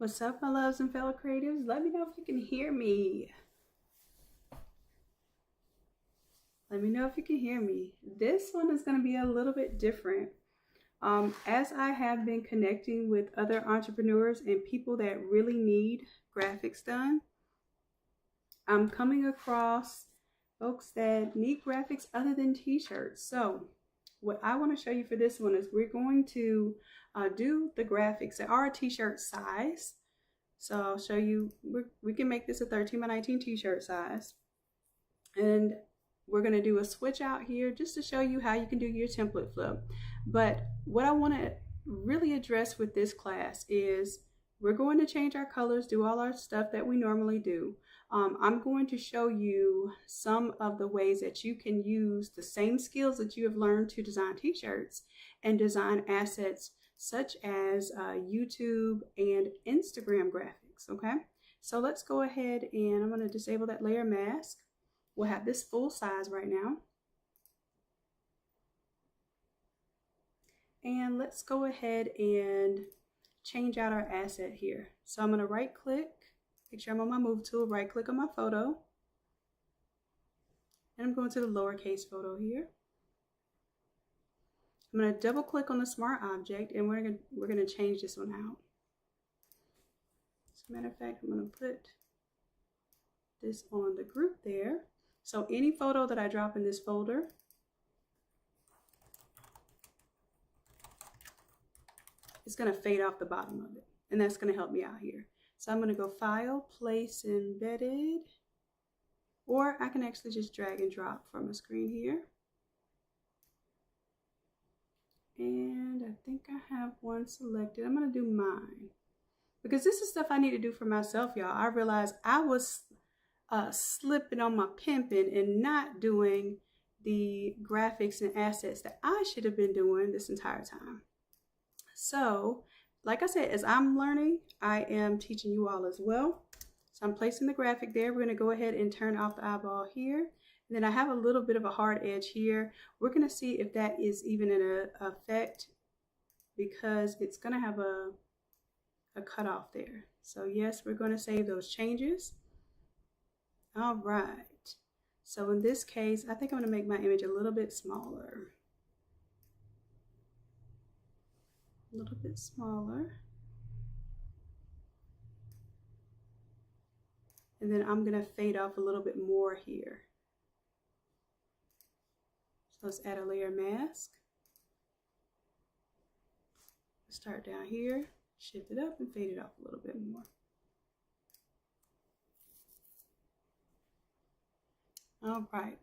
What's up, my loves and fellow creatives? Let me know if you can hear me. Let me know if you can hear me. This one is going to be a little bit different. As I have been connecting with other entrepreneurs and people that really need graphics done, I'm coming across folks that need graphics other than t-shirts. So what I want to show you for this one is we're going to do the graphics that are a t-shirt size. So I'll show you, we can make this a 13 by 19 t-shirt size. And we're going to do a switch out here just to show you how you can do your template flip. But what I want to really address with this class is we're going to change our colors, do all our stuff that we normally do. I'm going to show you some of the ways that you can use the same skills that you have learned to design t-shirts and design assets such as YouTube and Instagram graphics, okay? So let's go ahead and I'm going to disable that layer mask. We'll have this full size right now. And let's go ahead and change out our asset here. So I'm going to right click, make sure I'm on my move tool, right click on my photo. And I'm going to the lowercase photo here. I'm going to double click on the smart object and we're going to change this one out. As a matter of fact, I'm going to put this on the group there. So any photo that I drop in this folder, it's going to fade off the bottom of it. And that's going to help me out here. So I'm going to go File, Place Embedded, or I can actually just drag and drop from a screen here. And I think I have one selected. I'm going to do mine because this is stuff I need to do for myself, y'all. I realized I was slipping on my pimping and not doing the graphics and assets that I should have been doing this entire time. So, like I said, as I'm learning, I am teaching you all as well. So I'm placing the graphic there. We're going to go ahead and turn off the eyeball here. And then I have a little bit of a hard edge here. We're going to see if that is even in effect because it's going to have a cutoff there. So yes, we're going to save those changes. All right. So in this case, I think I'm going to make my image a little bit smaller. A little bit smaller. And then I'm going to fade off a little bit more here. So let's add a layer mask. Start down here, shift it up and fade it off a little bit more. All right.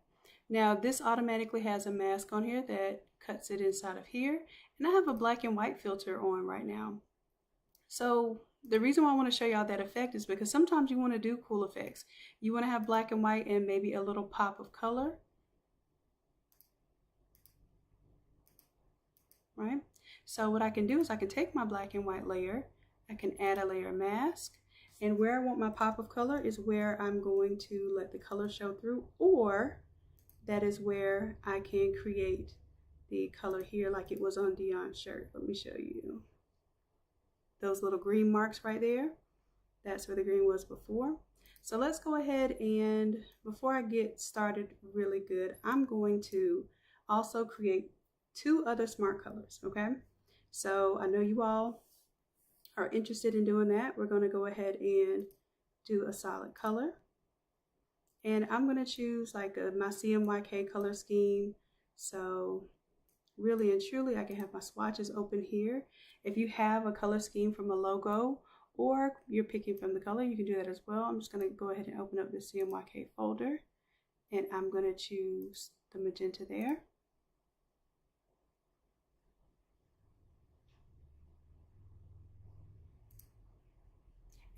Now this automatically has a mask on here that cuts it inside of here. And I have a black and white filter on right now. So the reason why I want to show y'all that effect is because sometimes you want to do cool effects. You want to have black and white and maybe a little pop of color. Right? So what I can do is I can take my black and white layer, I can add a layer mask, and where I want my pop of color is where I'm going to let the color show through, or that is where I can create the color here like it was on Dion's shirt. Let me show you. Those little green marks right there, that's where the green was before. So let's go ahead and before I get started really good, I'm going to also create two other smart colors, okay? So I know you all are interested in doing that. We're going to go ahead and do a solid color. And I'm going to choose like my CMYK color scheme. So really and truly, I can have my swatches open here. If you have a color scheme from a logo or you're picking from the color, you can do that as well. I'm just going to go ahead and open up the CMYK folder. And I'm going to choose the magenta there.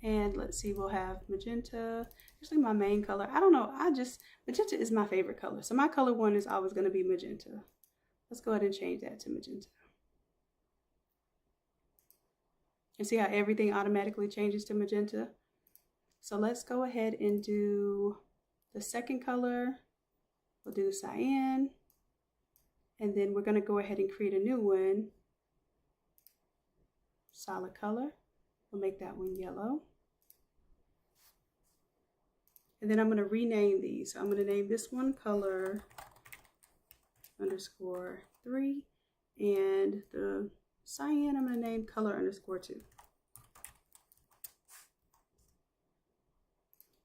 And let's see, we'll have magenta, actually my main color. I don't know, magenta is my favorite color. So my color one is always gonna be magenta. Let's go ahead and change that to magenta. And see how everything automatically changes to magenta? So let's go ahead and do the second color. We'll do cyan. And then we're gonna go ahead and create a new one. Solid color. We'll make that one yellow. And then I'm going to rename these. So I'm going to name this one color _3. And the cyan, I'm going to name color _2.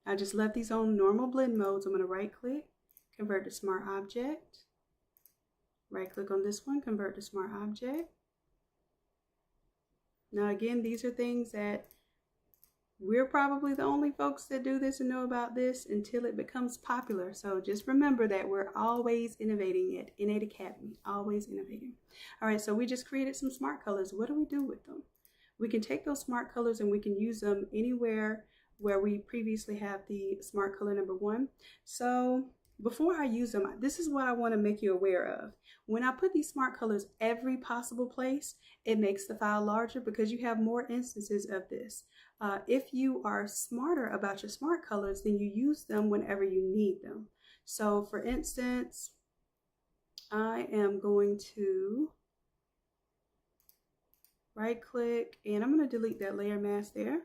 I just left these on normal blend modes. I'm going to right click, convert to smart object. Right click on this one, convert to smart object. Now again, these are things that we're probably the only folks that do this and know about this until it becomes popular. So just remember that we're always innovating at Innate Academy, always innovating. All right, so we just created some smart colors. What do we do with them? We can take those smart colors and we can use them anywhere where we previously have the smart color number 1. So before I use them, this is what I want to make you aware of. When I put these smart colors every possible place, it makes the file larger because you have more instances of this. If you are smarter about your smart colors, then you use them whenever you need them. So for instance, I am going to right click and I'm going to delete that layer mask there.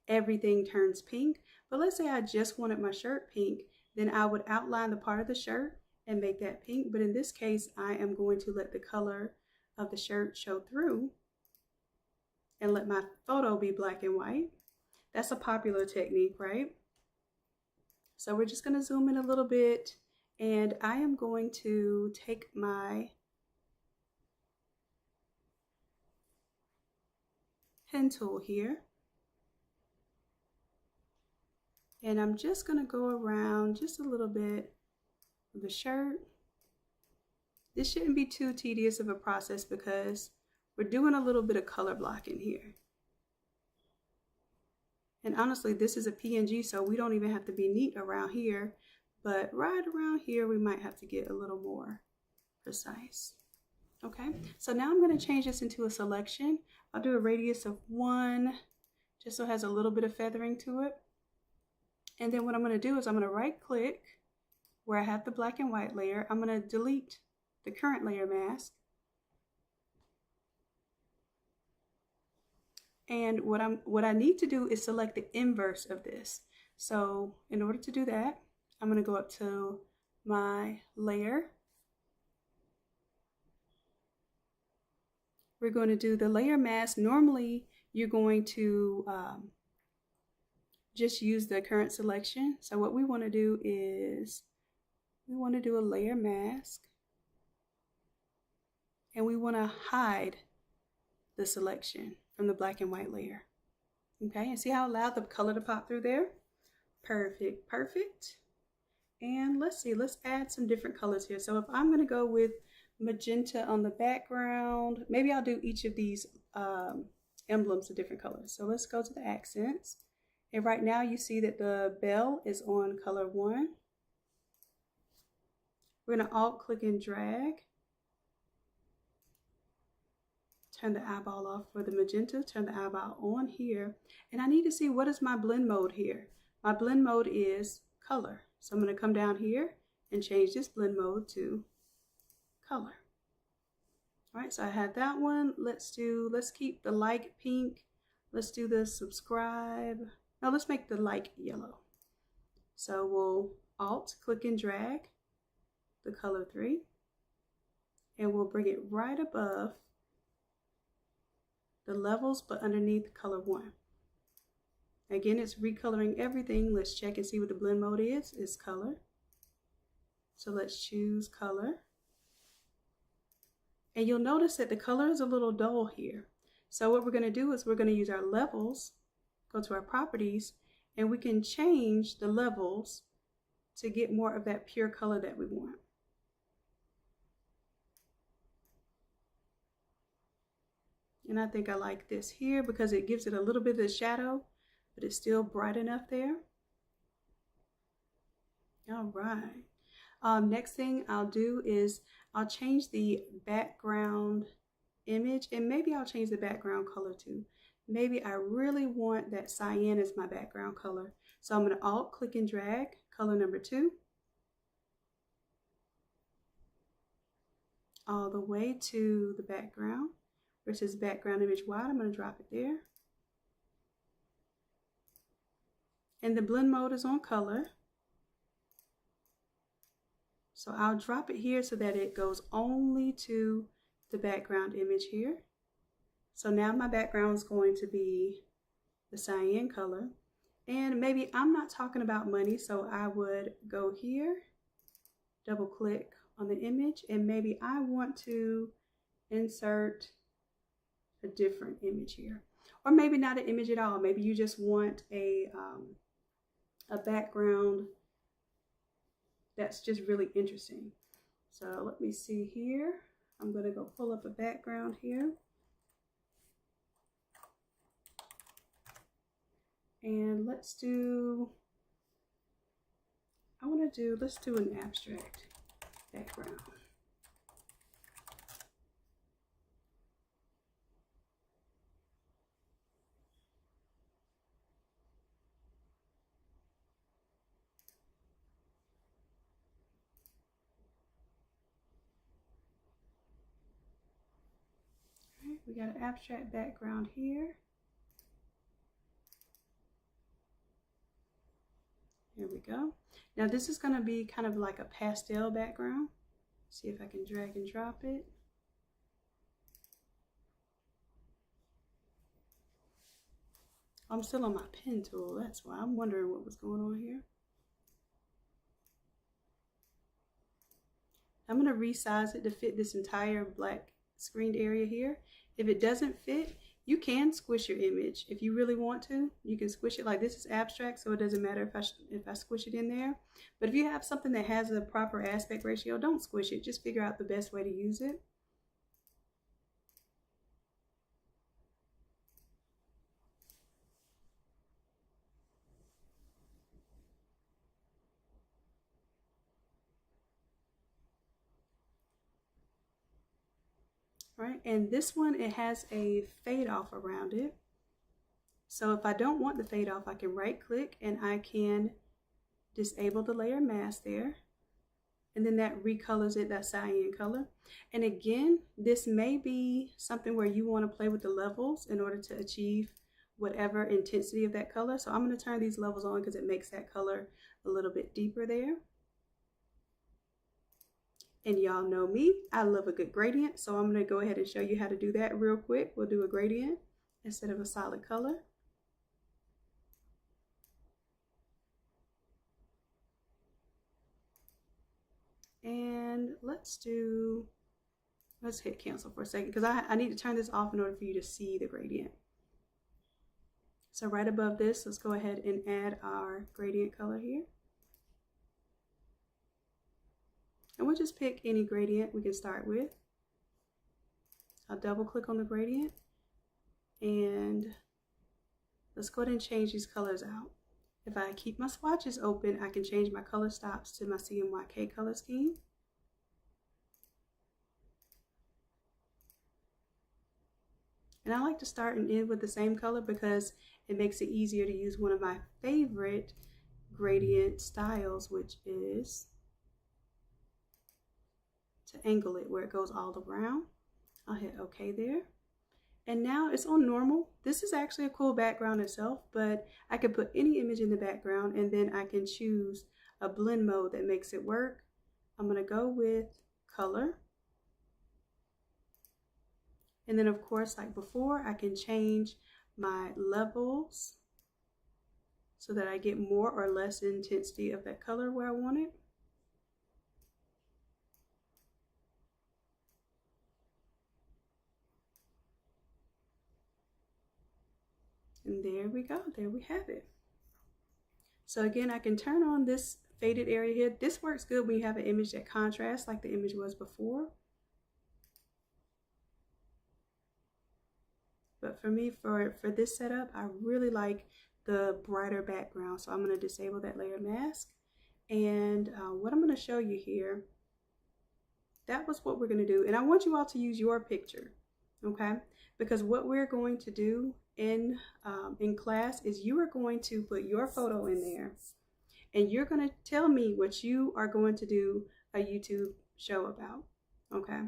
Everything turns pink, but let's say I just wanted my shirt pink, then I would outline the part of the shirt and make that pink. But in this case, I am going to let the color of the shirt show through and let my photo be black and white. That's a popular technique, right? So we're just going to zoom in a little bit, and I am going to take my pen tool here, and I'm just going to go around just a little bit of the shirt. This shouldn't be too tedious of a process because we're doing a little bit of color blocking here. And honestly, this is a PNG, so we don't even have to be neat around here, but right around here, we might have to get a little more precise. Okay, so now I'm going to change this into a selection. I'll do a radius of 1, just so it has a little bit of feathering to it. And then what I'm going to do is I'm going to right click where I have the black and white layer. I'm going to delete the current layer mask. And what I need to do is select the inverse of this. So in order to do that, I'm going to go up to my layer. We're going to do the layer mask. Normally, you're going to just use the current selection. So what we want to do is we want to do a layer mask. And we want to hide the selection from the black and white layer. Okay, and see how I allowed the color to pop through there? Perfect, perfect. And let's see, let's add some different colors here. So if I'm going to go with magenta on the background, maybe I'll do each of these emblems a different color. So let's go to the accents. And right now you see that the bell is on color 1. We're going to alt click and drag. Turn the eyeball off for the magenta, turn the eyeball on here. And I need to see what is my blend mode here. My blend mode is color. So I'm going to come down here and change this blend mode to color. All right, so I had that one. Let's keep the like pink. Let's do the subscribe. Now let's make the like yellow. So we'll alt click and drag the color 3 and we'll bring it right above the levels, but underneath color 1. Again, it's recoloring everything. Let's check and see what the blend mode is. It's color. So let's choose color. And you'll notice that the color is a little dull here. So what we're going to do is we're going to use our levels, go to our properties, and we can change the levels to get more of that pure color that we want. And I think I like this here because it gives it a little bit of shadow, but it's still bright enough there. All right. Next thing I'll do is I'll change the background image, and maybe I'll change the background color too. Maybe I really want that cyan as my background color. So I'm going to alt click and drag color number 2 all the way to the background. Where it says background image wide, I'm going to drop it there. And the blend mode is on color. So I'll drop it here so that it goes only to the background image here. So now my background is going to be the cyan color. And maybe I'm not talking about money, so I would go here, double click on the image, and maybe I want to insert a different image here. Or maybe not an image at all. Maybe you just want a background that's just really interesting. So let me see here. I'm going to go pull up a background here. And let's do an abstract background. All right, we got an abstract background here. Here we go. Now this is going to be kind of like a pastel background. See if I can drag and drop it. I'm still on my pen tool, that's why I'm wondering what was going on here. I'm going to resize it to fit this entire black screened area here. If it doesn't fit, you can squish your image. If you really want to, you can squish it. Like this is abstract, so it doesn't matter if I squish it in there. But if you have something that has a proper aspect ratio, don't squish it. Just figure out the best way to use it. All right, and this one, it has a fade off around it. So if I don't want the fade off, I can right click and I can disable the layer mask there. And then that recolors it that cyan color. And again, this may be something where you want to play with the levels in order to achieve whatever intensity of that color. So I'm going to turn these levels on because it makes that color a little bit deeper there. And y'all know me, I love a good gradient. So I'm going to go ahead and show you how to do that real quick. We'll do a gradient instead of a solid color. And let's hit cancel for a second because I need to turn this off in order for you to see the gradient. So right above this, let's go ahead and add our gradient color here. And we'll just pick any gradient we can start with. I'll double click on the gradient and let's go ahead and change these colors out. If I keep my swatches open, I can change my color stops to my CMYK color scheme. And I like to start and end with the same color because it makes it easier to use one of my favorite gradient styles, which is to angle it where it goes all around. I'll hit OK there. And now it's on normal. This is actually a cool background itself, but I can put any image in the background and then I can choose a blend mode that makes it work. I'm going to go with color. And then of course, like before, I can change my levels so that I get more or less intensity of that color where I want it. And there we go, there we have it. So again, I can turn on this faded area here. This works good when you have an image that contrasts like the image was before. But for me, for this setup, I really like the brighter background. So I'm going to disable that layer mask. And what I'm going to show you here, that was what we're going to do. And I want you all to use your picture, okay? Because what we're going to do in class is you are going to put your photo in there and you're going to tell me what you are going to do a YouTube show about, okay?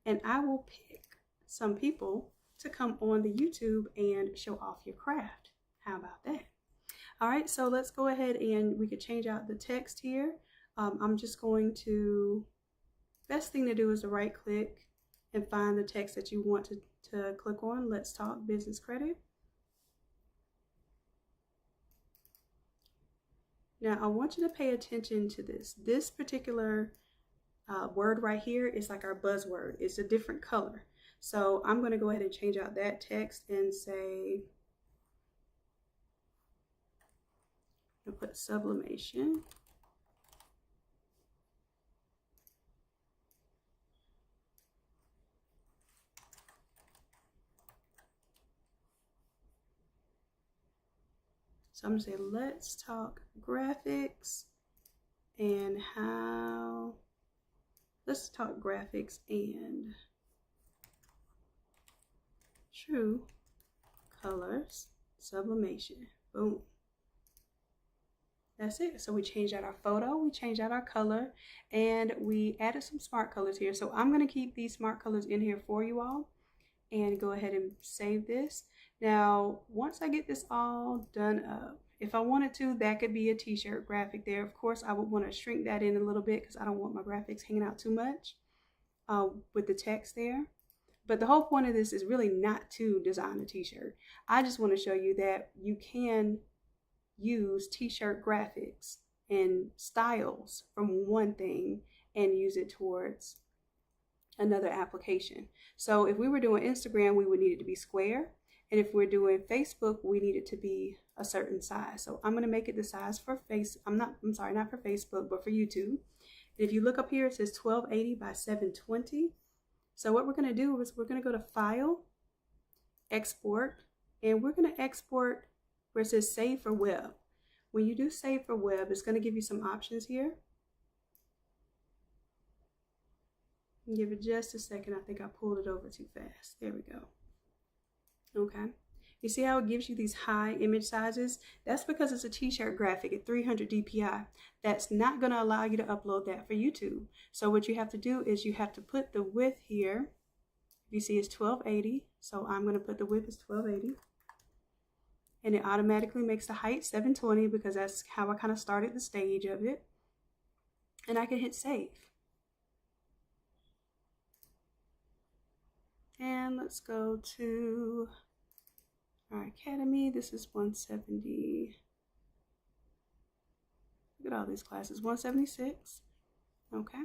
And I will pick some people to come on the YouTube and show off your craft. How about that? All right, so let's go ahead and we could change out the text here. I'm just going to, best thing to do is to right click and find the text that you want to click on. Let's talk business credit. Now I want you to pay attention to this. This particular word right here is like our buzzword. It's a different color. So I'm going to go ahead and change out that text and say, I'll put sublimation. So I'm going to say, let's talk graphics and how, let's talk graphics and true colors, sublimation. Boom. That's it. So we changed out our photo, we changed out our color, and we added some smart colors here. So I'm going to keep these smart colors in here for you all and go ahead and save this. Now, once I get this all done up, if I wanted to, that could be a t-shirt graphic there. Of course, I would want to shrink that in a little bit because I don't want my graphics hanging out too much with the text there. But the whole point of this is really not to design a t-shirt. I just want to show you that you can use t-shirt graphics and styles from one thing and use it towards another application. So if we were doing Instagram, we would need it to be square. And if we're doing Facebook, we need it to be a certain size. So I'm going to make it the size for not for Facebook, but for YouTube. And if you look up here, it says 1280 by 720. So what we're going to do is we're going to go to File, Export, and we're going to export where it says Save for Web. When you do Save for Web, it's going to give you some options here. Give it just a second. I think I pulled it over too fast. There we go. Okay. You see how it gives you these high image sizes? That's because it's a t-shirt graphic at 300 DPI. That's not going to allow you to upload that for YouTube. So what you have to do is you have to put the width here. You see it's 1280. So I'm going to put the width as 1280. And it automatically makes the height 720 because that's how I kind of started the stage of it. And I can hit save. And let's go to our academy. This is 170. Look at all these classes. 176. Okay.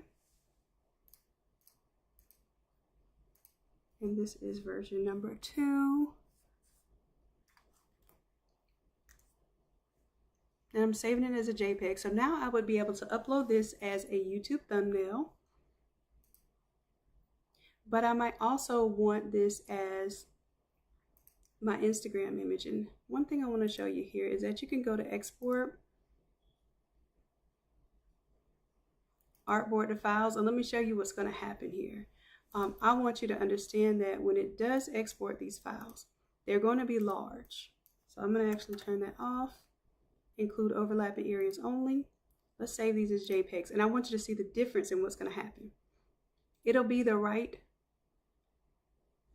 And this is version number 2. And I'm saving it as a JPEG. So now I would be able to upload this as a YouTube thumbnail. But I might also want this as my Instagram image. And one thing I want to show you here is that you can go to Export, Artboard to Files, and let me show you what's going to happen here. I want you to understand that when it does export these files, they're going to be large. So I'm going to actually turn that off, include overlapping areas only. Let's save these as JPEGs. And I want you to see the difference in what's going to happen. It'll be the right,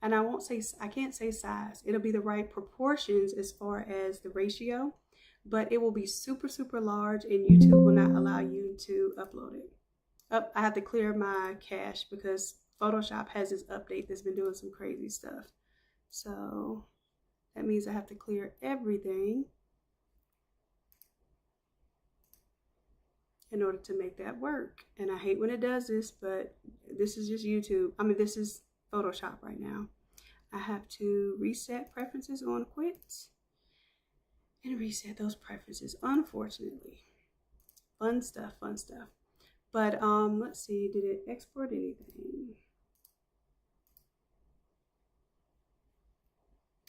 and I can't say size. It'll be the right proportions as far as the ratio, but it will be super, super large and YouTube will not allow you to upload it. I have to clear my cache because Photoshop has this update that's been doing some crazy stuff. So that means I have to clear everything in order to make that work. And I hate when it does this, but this is just YouTube. I mean, this is Photoshop right now. I have to reset preferences on quit and reset those preferences, unfortunately. Fun stuff, fun stuff. But let's see, did it export anything?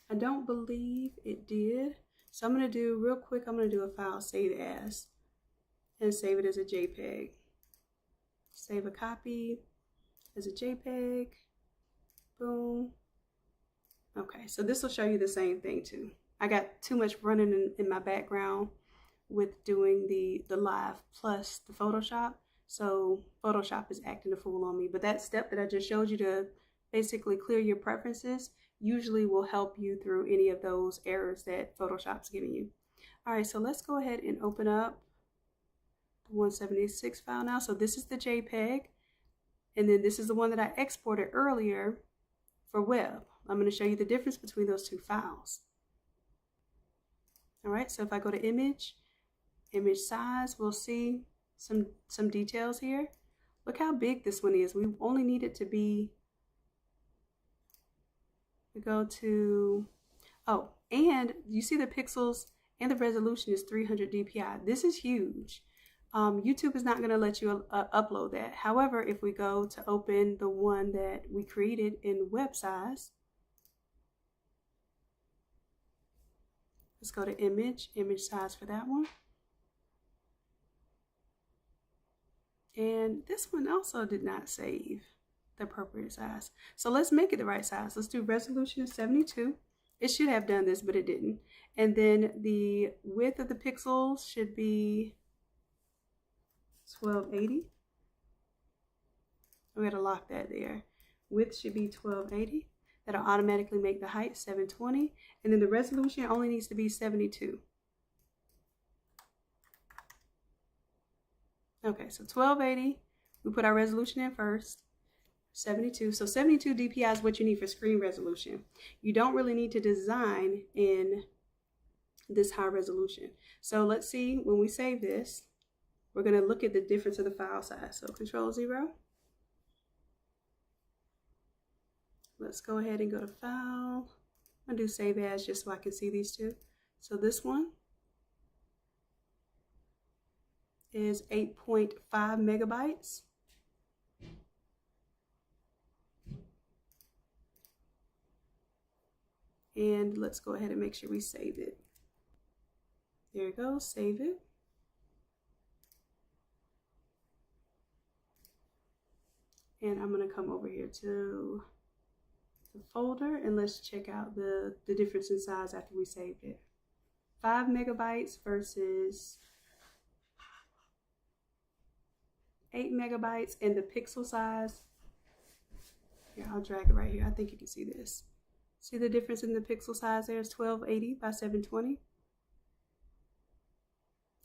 I don't believe it did. So I'm gonna do real quick, I'm gonna do a file save as and save it as a JPEG. Save a copy as a JPEG. Boom. Okay, so this will show you the same thing too. I got too much running in my background with doing the live plus the Photoshop. So Photoshop is acting a fool on me. But that step that I just showed you to basically clear your preferences usually will help you through any of those errors that Photoshop's giving you. All right, so let's go ahead and open up the 176 file now. So this is the JPEG, and then this is the one that I exported earlier for web. I'm going to show you the difference between those two files. All right, so if I go to image size, we'll see some details here. Look how big this one is. We only need it to be, we go to, oh, and you see the pixels and the resolution is 300 dpi. This is huge. YouTube is not going to let you upload that. However, if we go to open the one that we created in web size, let's go to image size for that one. And this one also did not save the appropriate size. So let's make it the right size. Let's do resolution of 72. It should have done this, but it didn't. And then the width of the pixels should be 1280. I'm going to lock that there. Width should be 1280. That'll automatically make the height 720. And then the resolution only needs to be 72. Okay, so 1280, we put our resolution in first, 72. So 72 dpi is what you need for screen resolution. You don't really need to design in this high resolution. So let's see, when we save this, we're going to look at the difference of the file size. So Control-0. Let's go ahead and go to File. I'm going to do Save As just so I can see these two. So this one is 8.5 megabytes. And let's go ahead and make sure we save it. There it goes, save it. And I'm going to come over here to the folder and let's check out the difference in size after we saved it. 5 megabytes versus 8 megabytes, and the pixel size, here, I'll drag it right here. I think you can see this. See the difference in the pixel size there is 1280 by 720.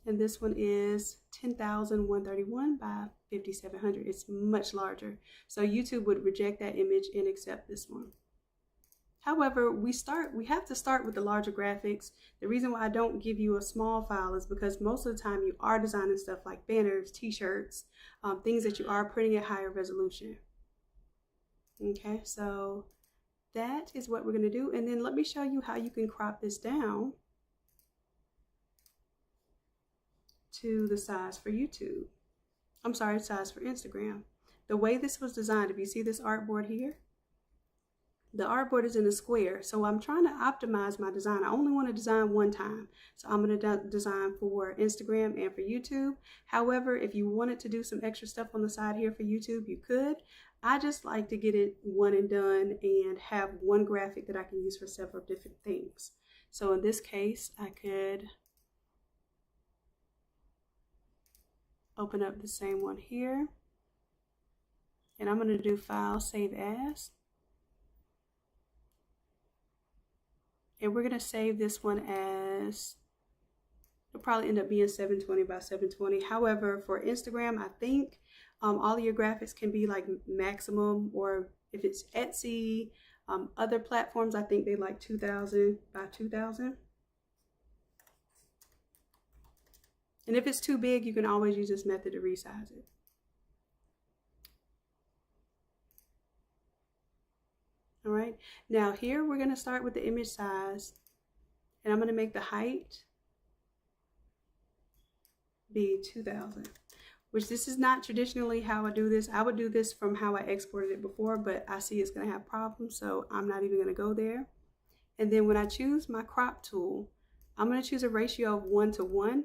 And this one is 10,131 by 5,700. It's much larger. So YouTube would reject that image and accept this one. However, we have to start with the larger graphics. The reason why I don't give you a small file is because most of the time you are designing stuff like banners, t-shirts, things that you are printing at higher resolution. Okay, so that is what we're going to do. And then let me show you how you can crop this down to the size for YouTube. I'm sorry, size for Instagram. The way this was designed, if you see this artboard here, the artboard is in a square, so I'm trying to optimize my design. I only want to design one time, so I'm going to design for Instagram and for YouTube. However, if you wanted to do some extra stuff on the side here for YouTube, you could. I just like to get it one and done and have one graphic that I can use for several different things. So in this case, I could open up the same one here, and I'm going to do File, Save As. And we're going to save this one as, it'll probably end up being 720 by 720. However, for Instagram, I think all of your graphics can be like maximum, or if it's Etsy, other platforms, I think they like 2000 by 2000. And if it's too big, you can always use this method to resize it. All right, now here we're going to start with the image size, and I'm going to make the height be 2000, which this is not traditionally how I do this. I would do this from how I exported it before, but I see it's going to have problems, so I'm not even going to go there. And then when I choose my crop tool, I'm going to choose a ratio of 1:1.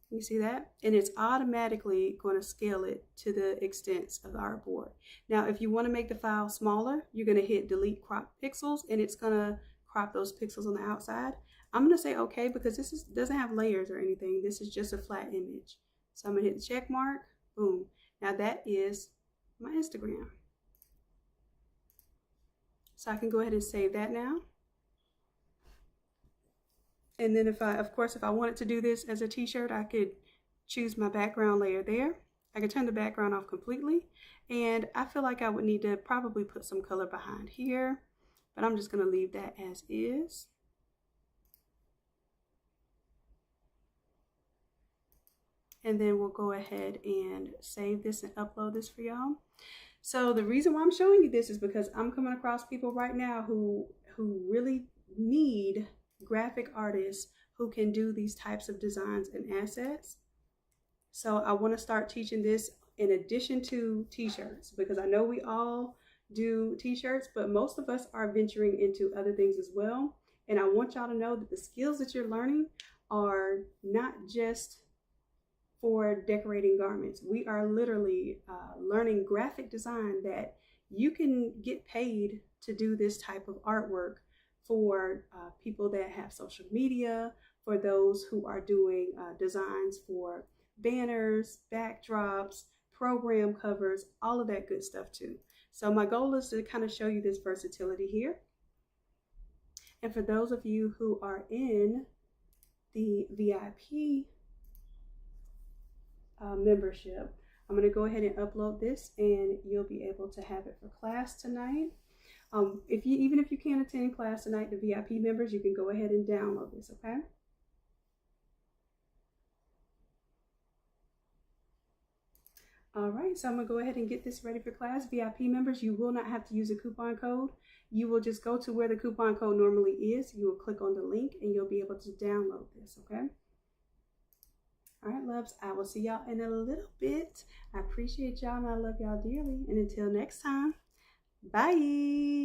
You see that? And it's automatically going to scale it to the extents of the artboard. Now, if you want to make the file smaller, you're going to hit delete crop pixels, and it's going to crop those pixels on the outside. I'm going to say okay, because this doesn't have layers or anything. This is just a flat image. So I'm going to hit the check mark. Boom. Now that is my Instagram. So I can go ahead and save that now. And then if I wanted to do this as a t-shirt, I could choose my background layer there. I could turn the background off completely. And I feel like I would need to probably put some color behind here, but I'm just going to leave that as is. And then we'll go ahead and save this and upload this for y'all. So the reason why I'm showing you this is because I'm coming across people right now who really need graphic artists who can do these types of designs and assets. So I want to start teaching this in addition to t-shirts, because I know we all do t-shirts, but most of us are venturing into other things as well. And I want y'all to know that the skills that you're learning are not just for decorating garments. We are literally learning graphic design, that you can get paid to do this type of artwork for people that have social media, for those who are doing designs for banners, backdrops, program covers, all of that good stuff too. So my goal is to kind of show you this versatility here. And for those of you who are in the VIP membership, I'm going to go ahead and upload this, and you'll be able to have it for class tonight. Even if you can't attend class tonight, the VIP members, you can go ahead and download this, okay? All right, so I'm gonna go ahead and get this ready for class. VIP members, you will not have to use a coupon code. You will just go to where the coupon code normally is. You will click on the link and you'll be able to download this, okay? All right, loves, I will see y'all in a little bit. I appreciate y'all and I love y'all dearly. And until next time, bye.